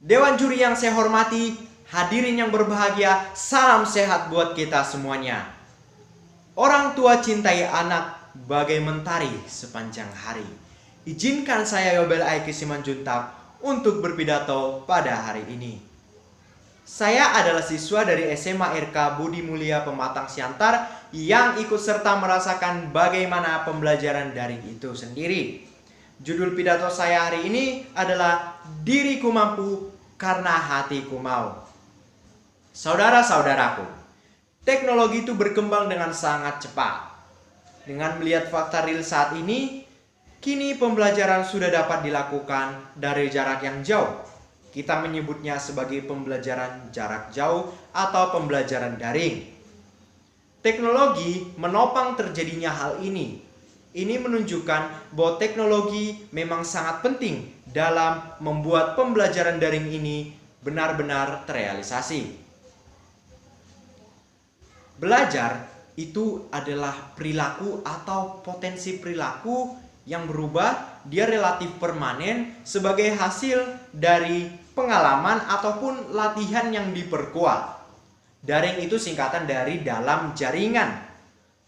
Dewan juri yang saya hormati, hadirin yang berbahagia, salam sehat buat kita semuanya. Orang tua cintai anak bagai mentari sepanjang hari. Izinkan saya Yobel Aiki Simanjuntak untuk berpidato pada hari ini. Saya adalah siswa dari SMA RK Budi Mulia Pematang Siantar yang ikut serta merasakan bagaimana pembelajaran daring itu sendiri. Judul pidato saya hari ini adalah Diriku Mampu Karena Hatiku Mau. Saudara-saudaraku, teknologi itu berkembang dengan sangat cepat. Dengan melihat fakta real saat ini, kini pembelajaran sudah dapat dilakukan dari jarak yang jauh. Kita menyebutnya sebagai pembelajaran jarak jauh atau pembelajaran daring. Teknologi menopang terjadinya hal ini. Ini menunjukkan bahwa teknologi memang sangat penting dalam membuat pembelajaran daring ini benar-benar terrealisasi. Belajar itu adalah perilaku atau potensi perilaku yang berubah, dia relatif permanen sebagai hasil dari pengalaman ataupun latihan yang diperkuat. Daring itu singkatan dari dalam jaringan,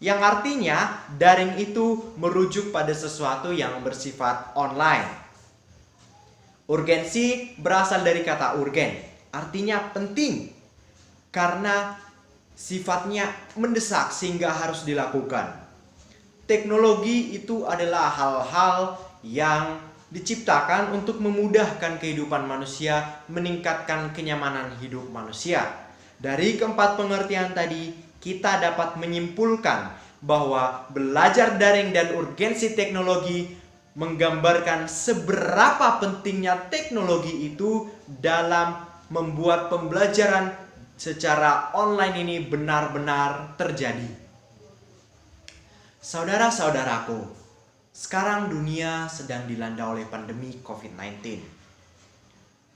yang artinya daring itu merujuk pada sesuatu yang bersifat online. Urgensi berasal dari kata urgen, artinya penting, karena sifatnya mendesak sehingga harus dilakukan. Teknologi itu adalah hal-hal yang diciptakan untuk memudahkan kehidupan manusia, meningkatkan kenyamanan hidup manusia. Dari keempat pengertian tadi, kita dapat menyimpulkan bahwa belajar daring dan urgensi teknologi menggambarkan seberapa pentingnya teknologi itu dalam membuat pembelajaran secara online ini benar-benar terjadi. Saudara-saudaraku, sekarang dunia sedang dilanda oleh pandemi COVID-19.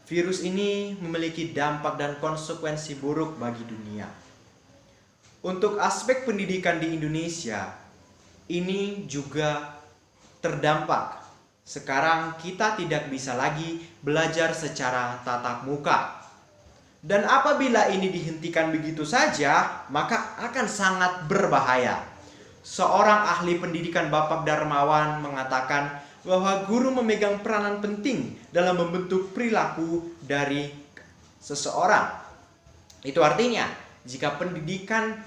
Virus ini memiliki dampak dan konsekuensi buruk bagi dunia. Untuk aspek pendidikan di Indonesia, ini juga terdampak. Sekarang kita tidak bisa lagi belajar secara tatap muka. Dan apabila ini dihentikan begitu saja, maka akan sangat berbahaya. Seorang ahli pendidikan Bapak Darmawan mengatakan bahwa guru memegang peranan penting dalam membentuk perilaku dari seseorang. Itu artinya, jika pendidikan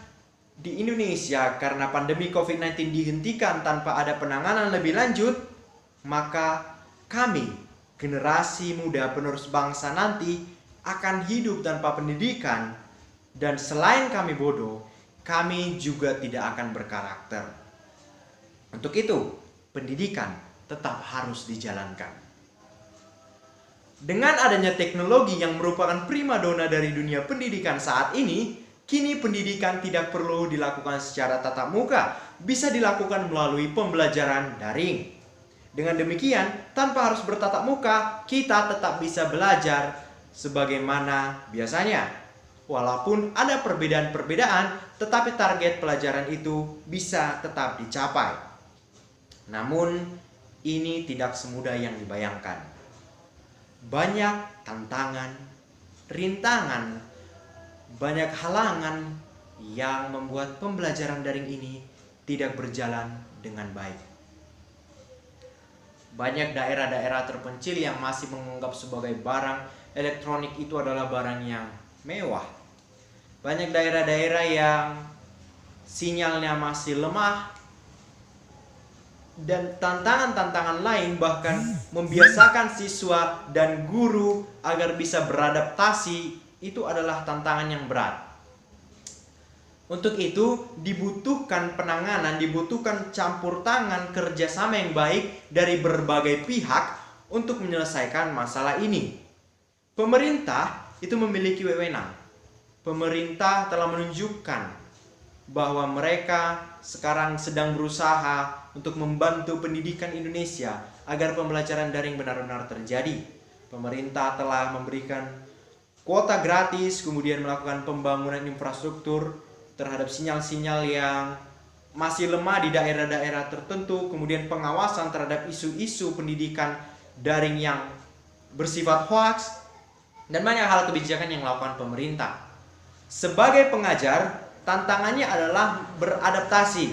di Indonesia karena pandemi COVID-19 dihentikan tanpa ada penanganan lebih lanjut, maka kami, generasi muda penerus bangsa nanti, akan hidup tanpa pendidikan, dan selain kami bodoh, kami juga tidak akan berkarakter. Untuk itu, pendidikan tetap harus dijalankan. Dengan adanya teknologi yang merupakan primadona dari dunia pendidikan saat ini, kini pendidikan tidak perlu dilakukan secara tatap muka, bisa dilakukan melalui pembelajaran daring. Dengan demikian, tanpa harus bertatap muka, kita tetap bisa belajar sebagaimana biasanya. Walaupun ada perbedaan-perbedaan, tetapi target pelajaran itu bisa tetap dicapai. Namun, ini tidak semudah yang dibayangkan. Banyak tantangan, rintangan, banyak halangan yang membuat pembelajaran daring ini tidak berjalan dengan baik. Banyak daerah-daerah terpencil yang masih menganggap sebagai barang elektronik itu adalah barang yang mewah. Banyak daerah-daerah yang sinyalnya masih lemah, dan tantangan-tantangan lain bahkan membiasakan siswa dan guru agar bisa beradaptasi. Itu adalah tantangan yang berat. Untuk itu dibutuhkan penanganan, dibutuhkan campur tangan, kerjasama yang baik dari berbagai pihak untuk menyelesaikan masalah ini. Pemerintah itu memiliki wewenang. Pemerintah telah menunjukkan bahwa mereka sekarang sedang berusaha untuk membantu pendidikan Indonesia agar pembelajaran daring benar-benar terjadi. Pemerintah telah memberikan kuota gratis, kemudian melakukan pembangunan infrastruktur terhadap sinyal-sinyal yang masih lemah di daerah-daerah tertentu, kemudian pengawasan terhadap isu-isu pendidikan daring yang bersifat hoax, dan banyak hal kebijakan yang dilakukan pemerintah. Sebagai pengajar, tantangannya adalah beradaptasi.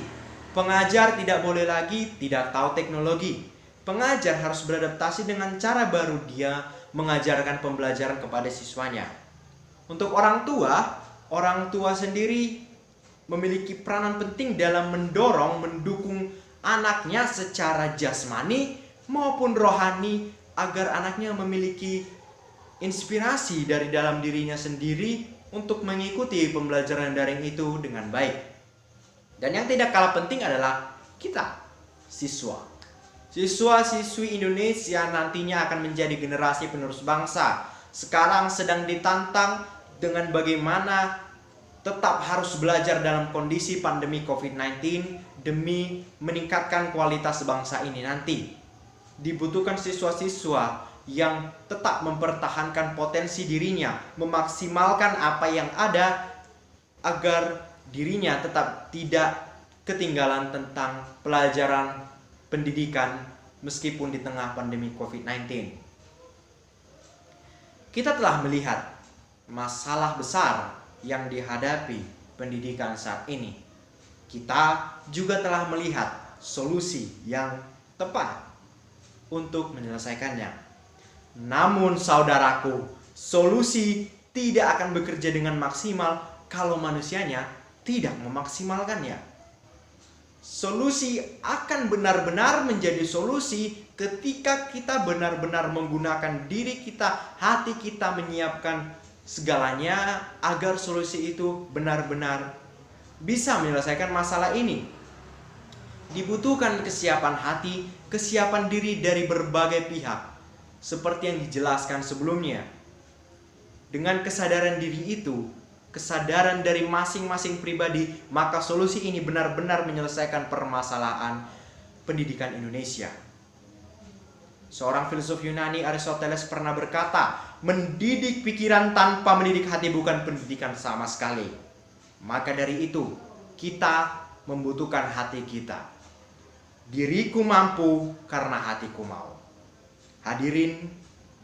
Pengajar tidak boleh lagi tidak tahu teknologi. Pengajar harus beradaptasi dengan cara baru dia mengajarkan pembelajaran kepada siswanya. Untuk orang tua sendiri memiliki peranan penting dalam mendukung anaknya secara jasmani maupun rohani agar anaknya memiliki inspirasi dari dalam dirinya sendiri untuk mengikuti pembelajaran daring itu dengan baik. Dan yang tidak kalah penting adalah kita, siswa. Siswa-siswi Indonesia nantinya akan menjadi generasi penerus bangsa. Sekarang sedang ditantang dengan bagaimana tetap harus belajar dalam kondisi pandemi COVID-19 demi meningkatkan kualitas bangsa ini nanti. Dibutuhkan siswa-siswa yang tetap mempertahankan potensi dirinya, memaksimalkan apa yang ada agar dirinya tetap tidak ketinggalan tentang pelajaran pendidikan meskipun di tengah pandemi COVID-19. Kita telah melihat masalah besar yang dihadapi pendidikan saat ini. Kita juga telah melihat solusi yang tepat untuk menyelesaikannya. Namun saudaraku, solusi tidak akan bekerja dengan maksimal kalau manusianya tidak memaksimalkannya. Solusi akan benar-benar menjadi solusi ketika kita benar-benar menggunakan diri kita, hati kita, menyiapkan segalanya agar solusi itu benar-benar bisa menyelesaikan masalah ini. Dibutuhkan kesiapan hati, kesiapan diri dari berbagai pihak, seperti yang dijelaskan sebelumnya. Dengan kesadaran diri itu, kesadaran dari masing-masing pribadi, maka solusi ini benar-benar menyelesaikan permasalahan pendidikan Indonesia. Seorang filsuf Yunani, Aristoteles, pernah berkata, mendidik pikiran tanpa mendidik hati bukan pendidikan sama sekali. Maka dari itu, kita membutuhkan hati kita. Diriku mampu karena hatiku mau. Hadirin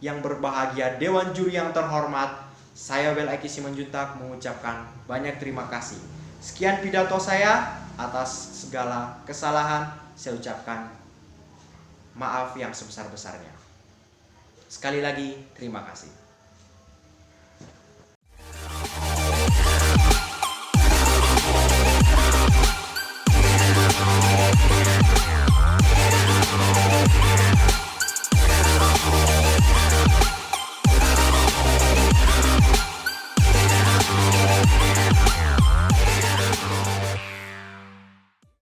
yang berbahagia, Dewan Juri yang terhormat, saya Wel Aiki Simanjuntak mengucapkan banyak terima kasih. Sekian pidato saya, atas segala kesalahan saya ucapkan maaf yang sebesar-besarnya. Sekali lagi terima kasih.